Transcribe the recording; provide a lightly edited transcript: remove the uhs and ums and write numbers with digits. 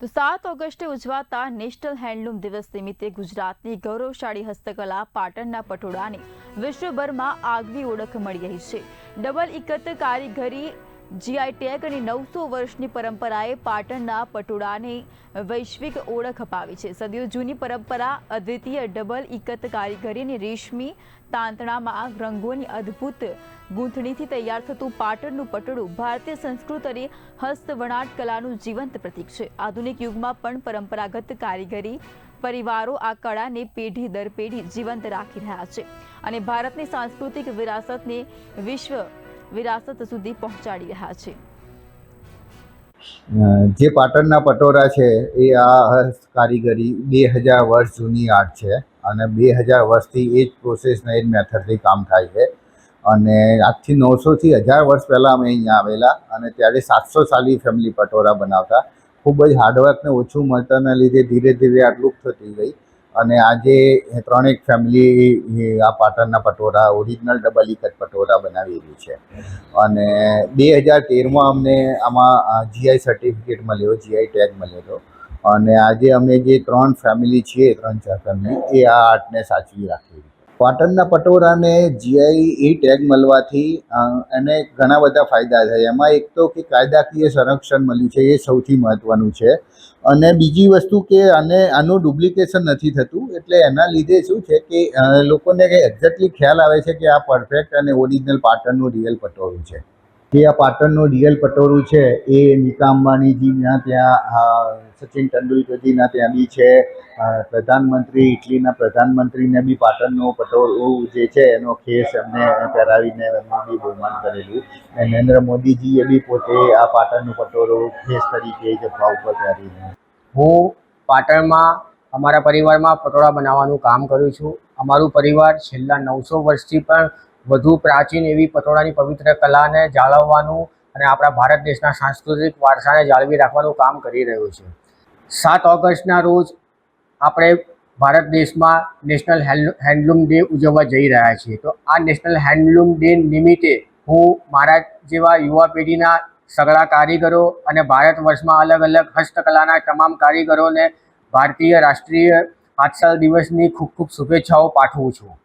તો 7 ઓગસ્ટે ઉજવાતા national handloom દિવસ નિમિત્તે ગુજરાતની ગૌરવશાળી હસ્તકલા પાટણના પટોળાને વિશ્વભરમાં આગવી ઓળખ મળી રહી છે। ડબલ ઇકત કારીગરી જીઆઈ ટેગ અને 900 વર્ષની પરંપરાએ પાટણના પટોળાને વૈશ્વિક ઓળખ અપાવી છે। સદીઓ જૂની પરંપરા, અદ્વિતીય ડબલ ઇકત કારીગરી અને રેશમી તાંતણામાં રંગોની અદ્ભુત ગૂંથણીથી તૈયાર થતું પાટણનું પટોળું ભારતીય સંસ્કૃતિ અને હસ્તવણાટ કલાનું જીવંત પ્રતીક છે। આધુનિક યુગમાં પણ પરંપરાગત કારીગરી પરિવારો આ કળાને પેઢી દર પેઢી જીવંત રાખી રહ્યા છે અને ભારતની સાંસ્કૃતિક વિરાસતને વિશ્વ વિરાસત સુધી પહોંચાડી રહ્યા છે। જે પાટણના પટોળા છે એ આ હસ્ત કારીગરી 2000 વર્ષ જૂની આર્ટ છે અને 2000 વર્ષથી એ જ પ્રોસેસને એ જ મેથડથી કામ થાય છે અને આજથી 900 થી 1000 વર્ષ પહેલાં અમે અહીંયા આવેલા અને ત્યારે 700 સાલી ફેમિલી પટોળા બનાવતા। ખૂબ જ હાર્ડવર્કને ઓછું મળતાના લીધે ધીરે ધીરે આ લુપ્ત થતી ગઈ અને આજે 3 ફેમિલી આ પાટણના પટોળા ઓરિજિનલ ડબલ ઇકત પટોળા બનાવી રહી છે અને 2013માં અમને આમાં જીઆઈ સર્ટિફિકેટ મળ્યો, જીઆઈ ટેગ મળ્યો હતો અને આજે અમે જે 3 ફેમિલી છીએ, 3-4 ફેમિલી, એ આ આર્ટને સાચવી રાખી। પાટણના પટોળાને જીઆઈ ટેગ મળવાથી એને ઘણા બધા ફાયદા થયા। એમાં એક તો કે કાયદાકીય સંરક્ષણ મળ્યું છે, એ સૌથી મહત્ત્વનું છે અને બીજી વસ્તુ કે આનું ડુપ્લિકેશન નથી થતું, એટલે એના લીધે શું છે કે લોકોને એક્ઝેક્ટલી ખ્યાલ આવે છે કે આ પરફેક્ટ અને ઓરિજિનલ પાટણનું રિયલ પટોળું છે। જે આ પાટણનું રિયલ પટોળું છે એ નીતા અંબાણીજીના ત્યાં, સચિન તેંડુલકરજીના ત્યાં બી છે, પ્રધાનમંત્રી, ઇટલીના પ્રધાનમંત્રીને બી પાટણનું પટોળું જે છે એનો ખેસ એમને પહેરાવીને એમનું બી બહુમાન કરેલું। નરેન્દ્ર મોદીજીએ બી પોતે આ પાટણનું પટોળું ખેસ તરીકે જભા ઉપર પહેરીને। હું પાટણમાં અમારા પરિવારમાં પટોળા બનાવવાનું કામ કરું છું। અમારું પરિવાર છેલ્લા 900 વર્ષથી પણ વધુ પ્રાચીન એવી પટોળાની પવિત્ર કલાને જાળવવાનું અને આપણા ભારત દેશના સાંસ્કૃતિક વારસાને જાળવી રાખવાનું કામ કરી રહ્યું છે। 7 ઓગસ્ટના રોજ આપણે ભારત દેશમાં નેશનલ હેન્ડલૂમ ડે ઉજવવા જઈ રહ્યા છીએ। તો આ નેશનલ હેન્ડલૂમ ડે નિમિત્તે હું મારા જેવા યુવા પેઢીના સગળા કારીગરો અને ભારત વર્ષમાં અલગ અલગ હસ્તકલાના તમામ કારીગરોને ભારતીય રાષ્ટ્રીય હાથશાળ દિવસની ખૂબ ખૂબ શુભેચ્છાઓ પાઠવું છું।